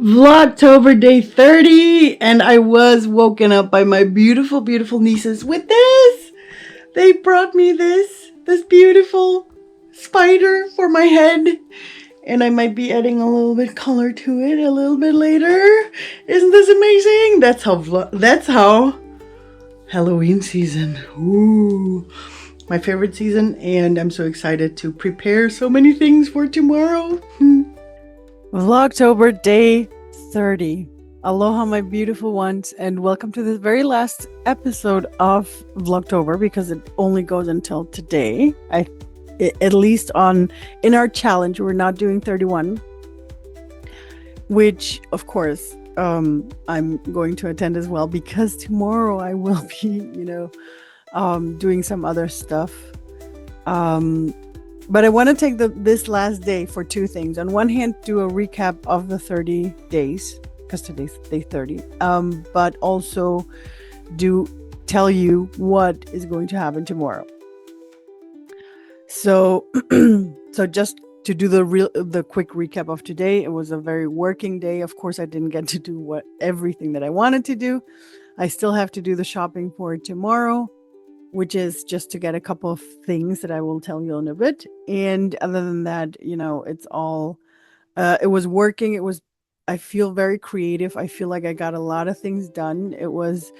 Vlogtober day 30, and I was woken up by my beautiful, beautiful nieces with this. They brought me this beautiful spider for my head, and I might be adding a little bit color to it a little bit later. Isn't this amazing? That's how Halloween season. Ooh, my favorite season, and I'm so excited to prepare so many things for tomorrow. Vlogtober day 30. Aloha, my beautiful ones, and welcome to the very last episode of Vlogtober because it only goes until today. At least in our challenge, we're not doing 31, which of course I'm going to attend as well because tomorrow I will be, doing some other stuff. But I want to take this last day for two things. On one hand, do a recap of the 30 days, because today's day 30. But also tell you what is going to happen tomorrow. So, so just to do the quick recap of today, it was a very working day. Of course, I didn't get to do everything that I wanted to do. I still have to do the shopping for tomorrow, which is just to get a couple of things that I will tell you in a bit. And other than that, it's all, it was working. I feel very creative. I feel like I got a lot of things done. It was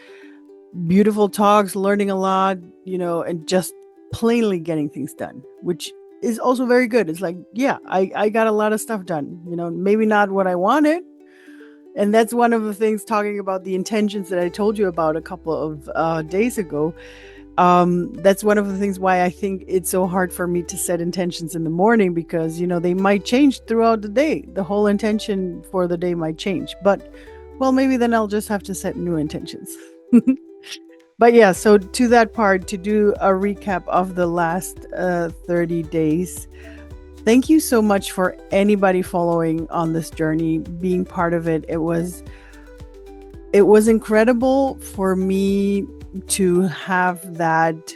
beautiful talks, learning a lot, and just plainly getting things done, which is also very good. It's like, yeah, I got a lot of stuff done, maybe not what I wanted. And that's one of the things, talking about the intentions that I told you about a couple of days ago. That's one of the things why I think it's so hard for me to set intentions in the morning, because they might change throughout the day. The whole intention for the day might change, but well, maybe then I'll just have to set new intentions. But yeah, so to that part, to do a recap of the last 30 days. Thank you so much for anybody following on this journey, being part of it. It was incredible for me to have that,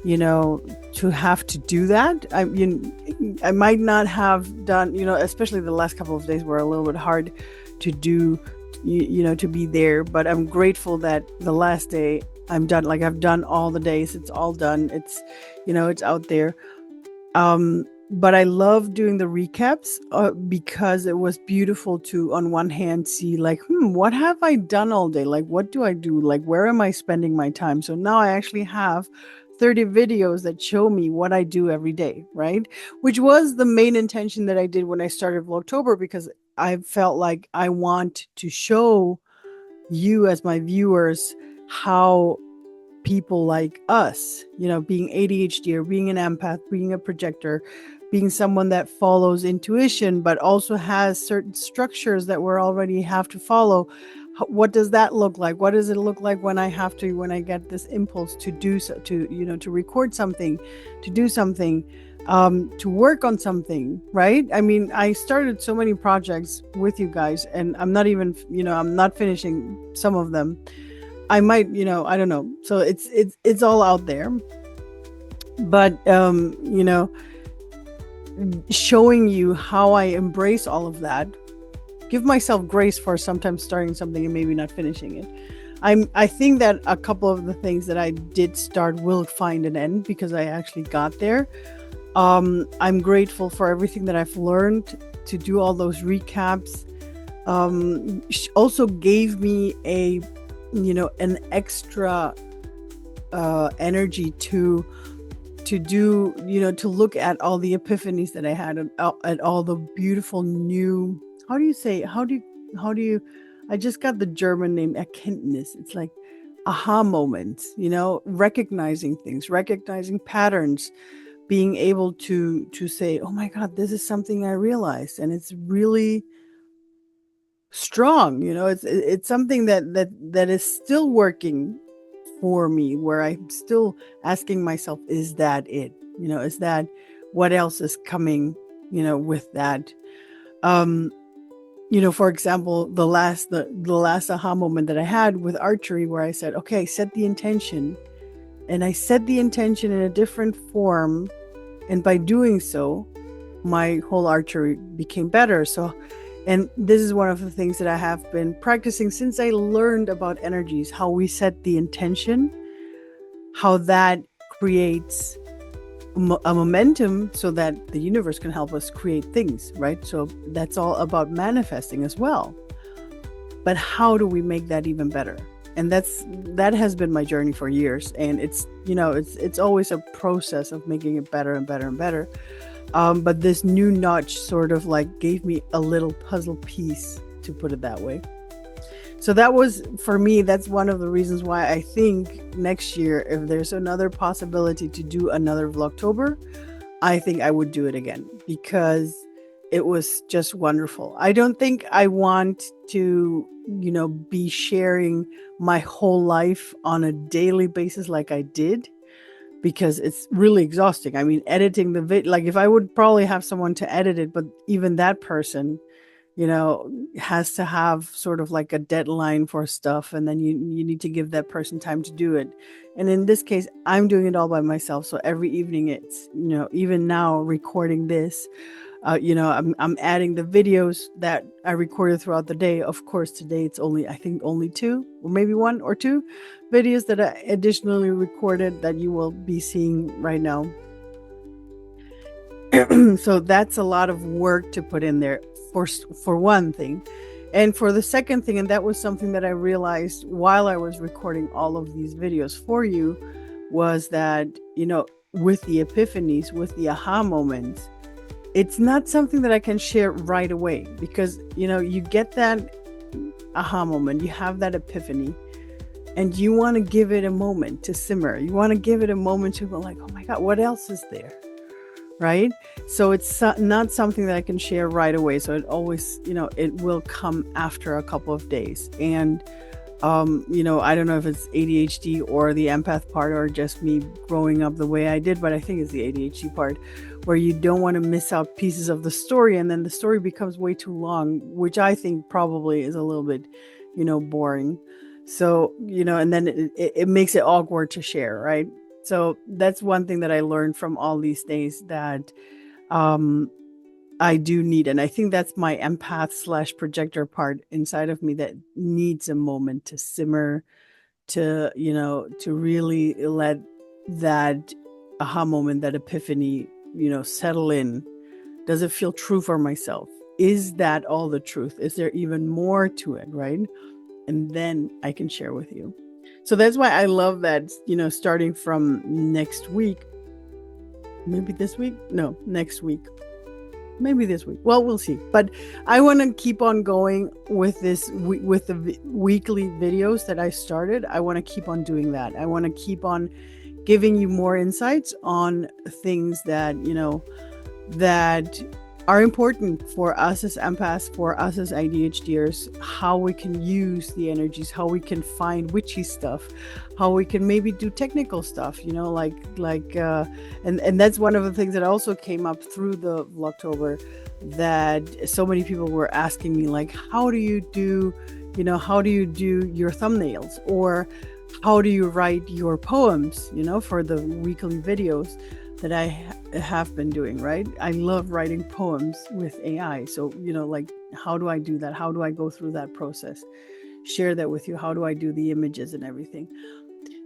to have to do that. I might not have done, especially the last couple of days were a little bit hard to do, to be there. But I'm grateful that the last day I'm done. Like, I've done all the days. It's all done. It's, it's out there. But I love doing the recaps because it was beautiful to, on one hand, see like, what have I done all day? Like, what do I do? Like, where am I spending my time? So now I actually have 30 videos that show me what I do every day, right? Which was the main intention that I did when I started Vlogtober, because I felt like I want to show you as my viewers how people like us, being ADHD or being an empath, being a projector, being someone that follows intuition, but also has certain structures that we already have to follow. What does that look like? What does it look like when I get this impulse to do so, to record something, to do something, to work on something, right? I mean, I started so many projects with you guys, and I'm not even, I'm not finishing some of them. I might, I don't know. So it's all out there. But, showing you how I embrace all of that, give myself grace for sometimes starting something and maybe not finishing it. I think that a couple of the things that I did start will find an end because I actually got there. I'm grateful for everything that I've learned to do all those recaps. Also gave me an extra energy to do, to look at all the epiphanies that I had at all the beautiful new, how do you, I just got the German name Erkenntnis. It's like aha moments, recognizing things, recognizing patterns, being able to say, oh my God, this is something I realized. And it's really strong, it's something that is still working for me, where I'm still asking myself, is that it? Is that what else is coming, with that? For example, the last aha moment that I had with archery, where I said, okay, set the intention. And I set the intention in a different form. And by doing so, my whole archery became better. So And this is one of the things that I have been practicing since I learned about energies, how we set the intention, how that creates a momentum so that the universe can help us create things, right? So that's all about manifesting as well. But how do we make that even better? And that has been my journey for years. And it's, it's always a process of making it better and better and better. But this new notch sort of like gave me a little puzzle piece, to put it that way. So that was, for me, that's one of the reasons why I think next year, if there's another possibility to do another Vlogtober, I think I would do it again, because it was just wonderful. I don't think I want to, be sharing my whole life on a daily basis like I did, because it's really exhausting. I mean, editing the video, like if I would probably have someone to edit it, but even that person, has to have sort of like a deadline for stuff, and then you need to give that person time to do it. And in this case, I'm doing it all by myself. So every evening, it's, even now recording this, I'm adding the videos that I recorded throughout the day. Of course, today it's I think only 2 or maybe 1 or 2 videos that I additionally recorded that you will be seeing right now. So that's a lot of work to put in there for one thing. And for the second thing, and that was something that I realized while I was recording all of these videos for you, was that, with the epiphanies, with the aha moments, it's not something that I can share right away, because, you get that aha moment, you have that epiphany, and you want to give it a moment to simmer. You want to give it a moment to go like, oh my God, what else is there? Right? So it's not something that I can share right away. So it always, it will come after a couple of days. And, I don't know if it's ADHD or the empath part, or just me growing up the way I did, but I think it's the ADHD part, where you don't want to miss out pieces of the story, and then the story becomes way too long, which I think probably is a little bit, boring. So, and then it makes it awkward to share, right? So that's one thing that I learned from all these days, that I do need, and I think that's my empath / projector part inside of me that needs a moment to simmer, to, to really let that aha moment, that epiphany, settle in. Does it feel true for myself? Is that all the truth? Is there even more to it, right? And then I can share with you. So that's why I love that, starting from next week, maybe this week, no, next week, maybe this week. Well, we'll see. But I want to keep on going with this, with the weekly videos that I started. I want to keep on doing that. I want to keep on giving you more insights on things that, that are important for us as empaths, for us as ADHDers, how we can use the energies, how we can find witchy stuff, how we can maybe do technical stuff, and that's one of the things that also came up through the Vlogtober, that so many people were asking me, like, how do you do your thumbnails, or how do you write your poems, for the weekly videos that I have been doing, right? I love writing poems with AI. So, how do I do that? How do I go through that process? Share that with you. How do I do the images and everything?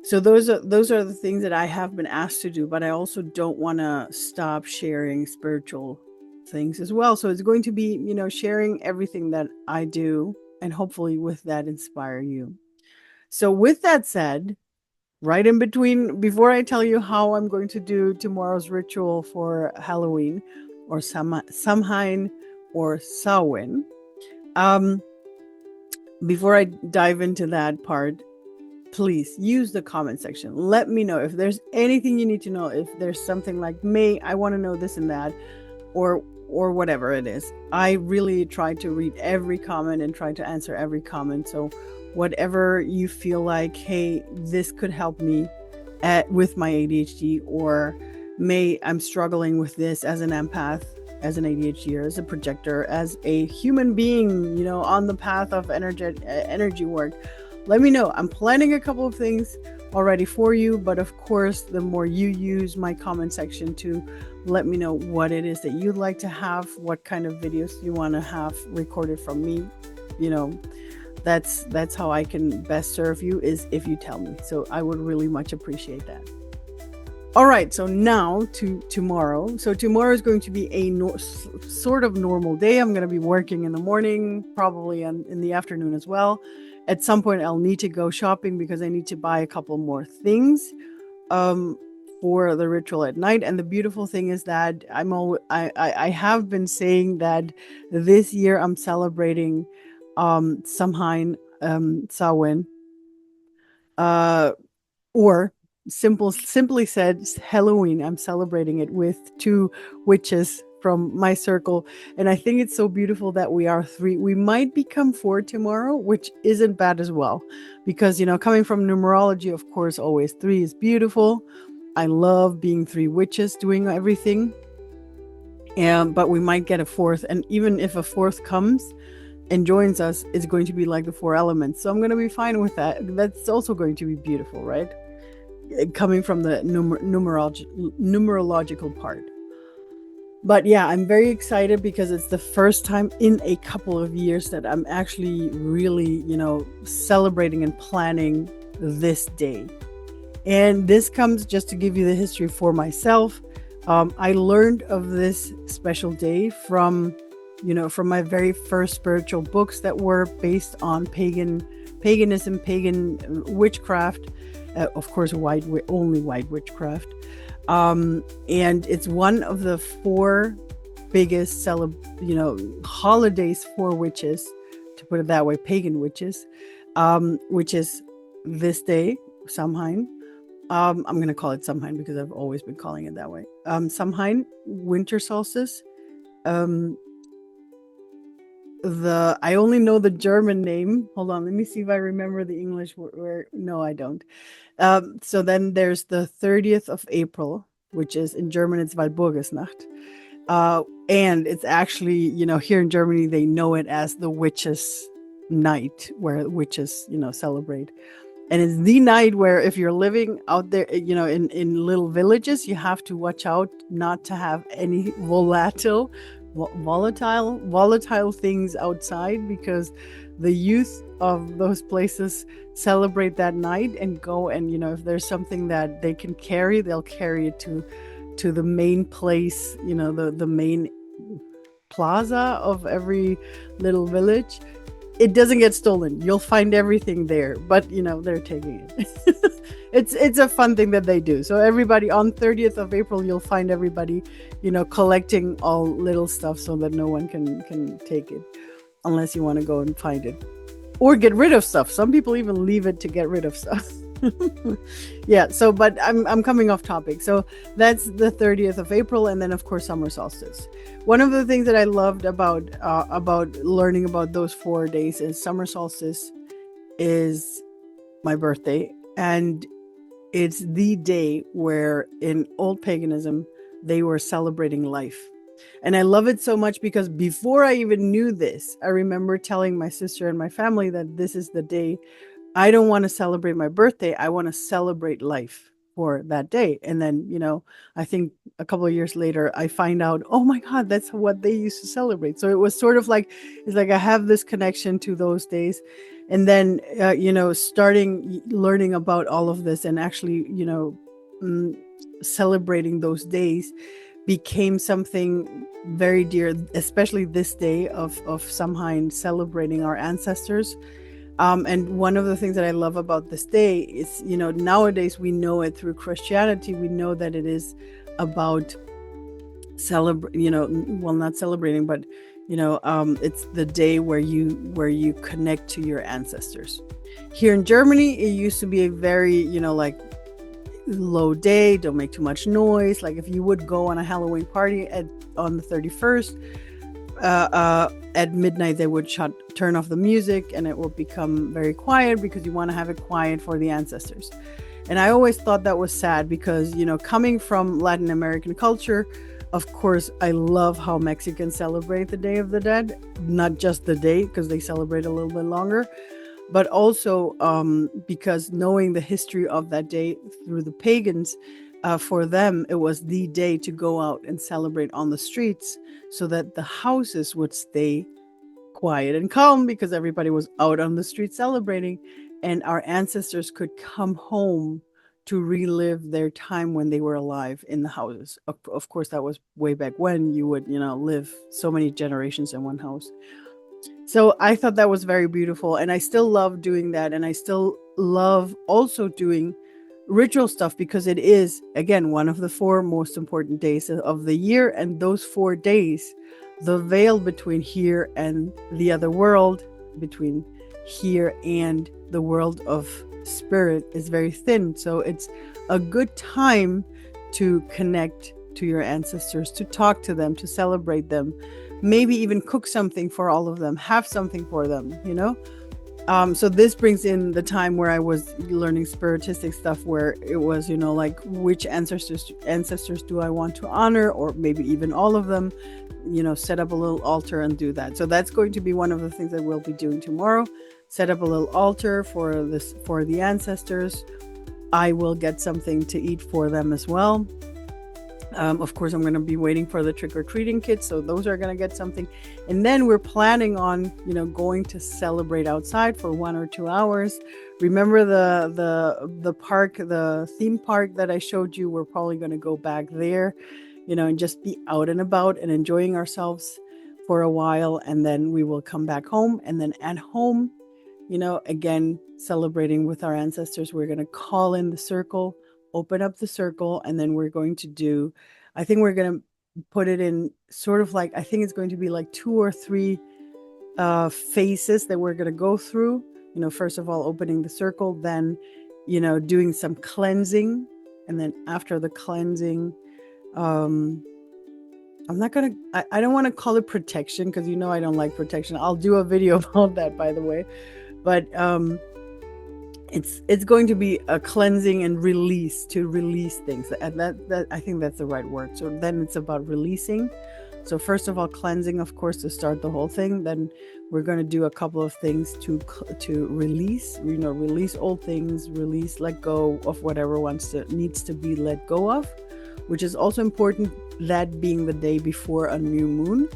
So those are the things that I have been asked to do, but I also don't want to stop sharing spiritual things as well. So it's going to be, sharing everything that I do, and hopefully with that inspire you. So with that said, right in between, before I tell you how I'm going to do tomorrow's ritual for Halloween, or Samhain or Samhain, before I dive into that part, please use the comment section. Let me know if there's anything you need to know. If there's something like, I want to know this and that, or whatever it is. I really try to read every comment and try to answer every comment. So whatever you feel like, hey, this could help me with my ADHD, or I'm struggling with this as an empath, as an ADHD, as a projector, as a human being, on the path of energy work, let me know. I'm planning a couple of things already for you. But of course, the more you use my comment section to let me know what it is that you'd like to have, what kind of videos you want to have recorded from me, that's how I can best serve you, is if you tell me. So I would really much appreciate that. All right, so now to tomorrow. So tomorrow is going to be a sort of normal day. I'm going to be working in the morning, probably in the afternoon as well. At some point, I'll need to go shopping because I need to buy a couple more things for the ritual at night. And the beautiful thing is that I have been saying that this year I'm celebrating Samhain, Samhain, or simply said, Halloween. I'm celebrating it with 2 witches from my circle, and I think it's so beautiful that we are 3. We might become 4 tomorrow, which isn't bad as well, because coming from numerology, of course, always 3 is beautiful. I love being 3 witches doing everything, but we might get a 4th, and even if a 4th comes and joins us, it's going to be like the 4 elements. So I'm going to be fine with that. That's also going to be beautiful, right? Coming from the numerological part. But yeah, I'm very excited because it's the first time in a couple of years that I'm actually really, celebrating and planning this day. And this comes just to give you the history for myself. I learned of this special day from my very first spiritual books that were based on paganism, pagan witchcraft. Of course, only white witchcraft. And it's one of the 4 biggest holidays for witches, to put it that way, pagan witches, which is this day, Samhain. I'm going to call it Samhain because I've always been calling it that way. Samhain, winter solstice. I only know the German name. Hold on, let me see if I remember the English word. No, I don't. So then there's the 30th of April, which is in German, it's Walpurgisnacht. And it's actually, here in Germany, they know it as the witches' night, where witches, celebrate. And it's the night where if you're living out there, in little villages, you have to watch out not to have any volatile things outside, because the youth of those places celebrate that night and go and if there's something that they can carry, they'll carry it to the main place, the main plaza of every little village. It doesn't get stolen. You'll find everything there, but they're taking it. It's a fun thing that they do. So everybody on 30th of April, you'll find everybody, collecting all little stuff so that no one can take it, unless you want to go and find it or get rid of stuff. Some people even leave it to get rid of stuff. Yeah. So, but I'm coming off topic. So that's the 30th of April, and then of course summer solstice. One of the things that I loved about learning about those 4 days is summer solstice is my birthday, and it's the day where in old paganism they were celebrating life. And I love it so much because before I even knew this, I remember telling my sister and my family that this is the day. I don't want to celebrate my birthday. I want to celebrate life for that day. And then, I think a couple of years later, I find out, oh my God, that's what they used to celebrate. So it was sort of like, it's like I have this connection to those days. And then, starting learning about all of this and actually, celebrating those days became something very dear, especially this day of Samhain, celebrating our ancestors. And one of the things that I love about this day is, nowadays we know it through Christianity. We know that it is about not celebrating, but it's the day where you connect to your ancestors. Here in Germany, it used to be a very, low day. Don't make too much noise. Like if you would go on a Halloween party on the 31st, at midnight they would turn off the music and it will become very quiet because you want to have it quiet for the ancestors. And I always thought that was sad because, coming from Latin American culture, of course, I love how Mexicans celebrate the Day of the Dead. Not just the day, because they celebrate a little bit longer. but also because knowing the history of that day through the pagans, for them it was the day to go out and celebrate on the streets, so that the houses would stay quiet and calm because everybody was out on the street celebrating, and our ancestors could come home to relive their time when they were alive in the houses. Of course, that was way back when you would, live so many generations in one house. So I thought that was very beautiful, and I still love doing that, and I still love also doing ritual stuff, because it is, again, one of the 4 most important days of the year. And those 4 days, the veil between here and the other world, between here and the world of spirit, is very thin. So it's a good time to connect to your ancestors, to talk to them, to celebrate them, maybe even cook something for all of them, have something for them, so this brings in the time where I was learning spiritistic stuff, where it was, like, which ancestors do I want to honor, or maybe even all of them, set up a little altar and do that. So that's going to be one of the things that we'll be doing tomorrow. Set up a little altar for the ancestors. I will get something to eat for them as well. Of course, I'm going to be waiting for the trick-or-treating kids, so those are going to get something. And then we're planning on, going to celebrate outside for 1 or 2 hours. Remember the park, the theme park that I showed you? We're probably going to go back there, and just be out and about and enjoying ourselves for a while. And then we will come back home. And then at home, again, celebrating with our ancestors, we're going to call in the circle, open up the circle, and then we're going to I think we're going to put it in sort of like, I think it's going to be like 2 or 3 phases that we're going to go through. First of all, opening the circle, then, doing some cleansing. And then after the cleansing, I don't want to call it protection, because I don't like protection. I'll do a video about that, by the way. But it's going to be a cleansing and release, to release things, and that I think that's the right word. So then it's about releasing. So first of all, cleansing, of course, to start the whole thing. Then we're going to do a couple of things to release, release old things, let go of whatever needs to be let go of, which is also important, that being the day before a new moon.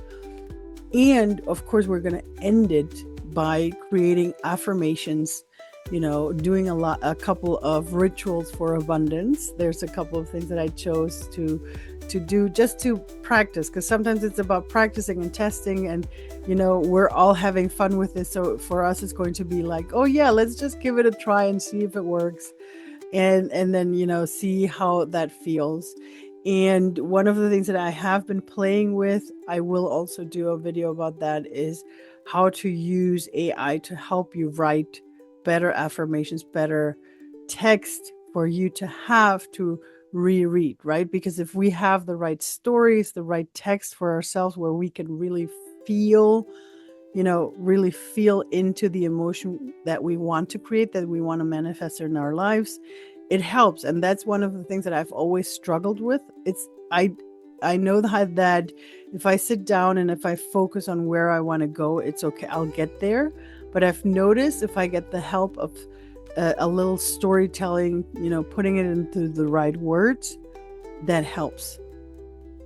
And of course, we're going to end it by creating affirmations, doing a couple of rituals for abundance. There's a couple of things that I chose to do, just to practice, because sometimes it's about practicing and testing, and we're all having fun with this. So for us, it's going to be like, oh yeah, let's just give it a try and see if it works, and then see how that feels. And one of the things that I have been playing with, I will also do a video about that, is how to use AI to help you write better affirmations, better text for you to have to reread, right? Because if we have the right stories, the right text for ourselves, where we can really feel into the emotion that we want to create, that we want to manifest in our lives, it helps. And that's one of the things that I've always struggled with. I know that if I sit down and if I focus on where I want to go, it's okay, I'll get there. But I've noticed if I get the help of a little storytelling, putting it into the right words, that helps.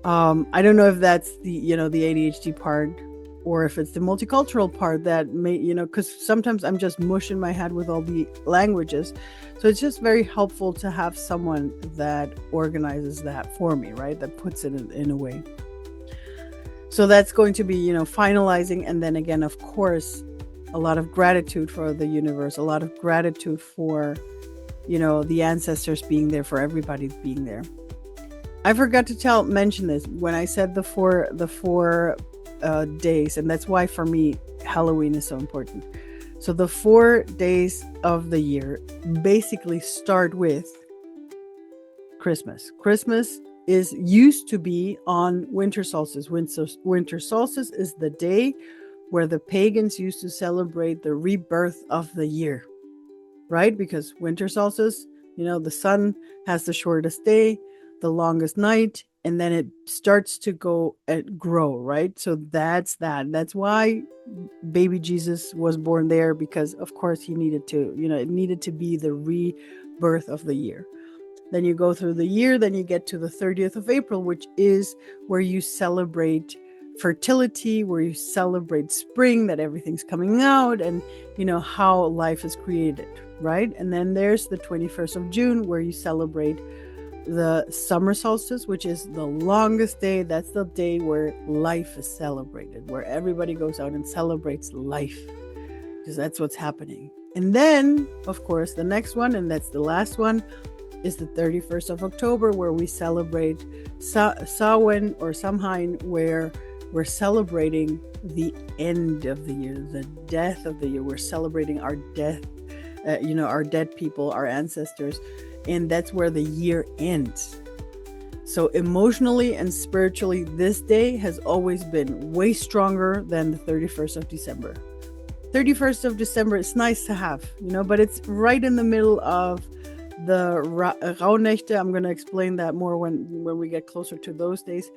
I don't know if that's the ADHD part, or if it's the multicultural part that may, because sometimes I'm just mushing my head with all the languages. So it's just very helpful to have someone that organizes that for me, right? That puts it in a way. So that's going to be, finalizing. And then again, of course, a lot of gratitude for the universe, a lot of gratitude for, the ancestors being there, for everybody being there. I forgot to mention this when I said the four days, and that's why for me Halloween is so important. So the 4 days of the year basically start with Christmas. Christmas used to be on winter solstice. Winter solstice is the day where the pagans used to celebrate the rebirth of the year, right? Because winter solstice, the sun has the shortest day, the longest night, and then it starts to go and grow, right? So that's why baby Jesus was born there, because of course he needed to, it needed to be the rebirth of the year. Then you go through the year, then you get to the 30th of April, which is where you celebrate fertility, where you celebrate spring, that everything's coming out, and how life is created, right? And then there's the 21st of June, where you celebrate the summer solstice, which is the longest day. That's the day where life is celebrated, where everybody goes out and celebrates life, because that's what's happening. And then, of course, the next one, and that's the last one, is the 31st of October, where we celebrate Samhain or Samhain, where we're celebrating the end of the year, the death of the year. We're celebrating our death, our dead people, our ancestors, and that's where the year ends. So emotionally and spiritually, this day has always been way stronger than the 31st of December. 31st of December, it's nice to have, but it's right in the middle of the Rauhnächte. I'm going to explain that more when we get closer to those days.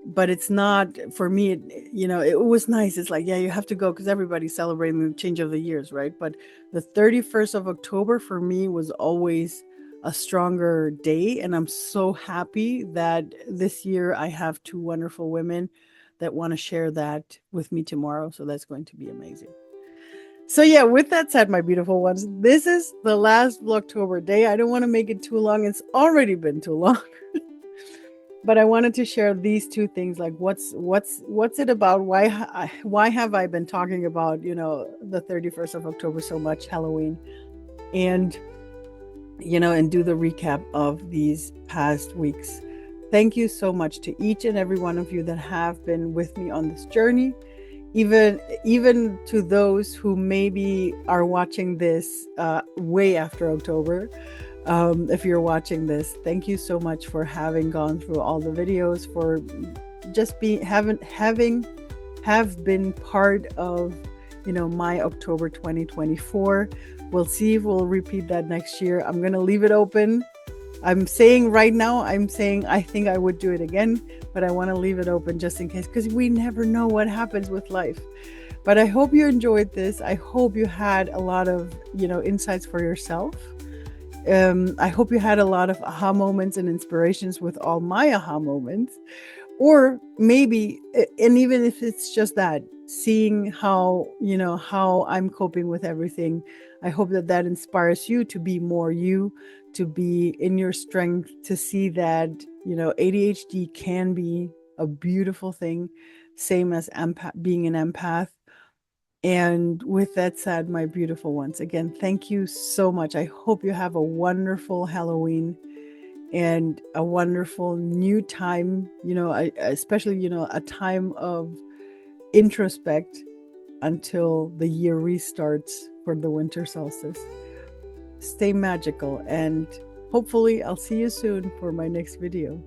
But it's not, for me, it was nice. It's like, yeah, you have to go because everybody's celebrating the change of the years, right? But the 31st of October for me was always a stronger day. And I'm so happy that this year I have two wonderful women that want to share that with me tomorrow. So that's going to be amazing. So yeah, with that said, my beautiful ones, this is the last Vlogtober day. I don't want to make it too long. It's already been too long. But I wanted to share these two things, like what's it about? Why have I been talking about, the 31st of October so much, Halloween, and and do the recap of these past weeks. Thank you so much to each and every one of you that have been with me on this journey. Even to those who maybe are watching this way after October. If you're watching this, thank you so much for having gone through all the videos, for just have been part of my October 2024. We'll see if we'll repeat that next year. I'm gonna leave it open. I'm saying right now, I think I would do it again, but I want to leave it open just in case, because we never know what happens with life. But I hope you enjoyed this. I hope you had a lot of insights for yourself. I hope you had a lot of aha moments and inspirations with all my aha moments, or maybe, and even if it's just that, seeing how I'm coping with everything. I hope that inspires you to be more you, to be in your strength, to see that ADHD can be a beautiful thing, same as being an empath. And with that said, my beautiful ones, again, thank you so much. I hope you have a wonderful Halloween and a wonderful new time, especially, a time of introspect until the year restarts for the winter solstice. Stay magical, and hopefully I'll see you soon for my next video.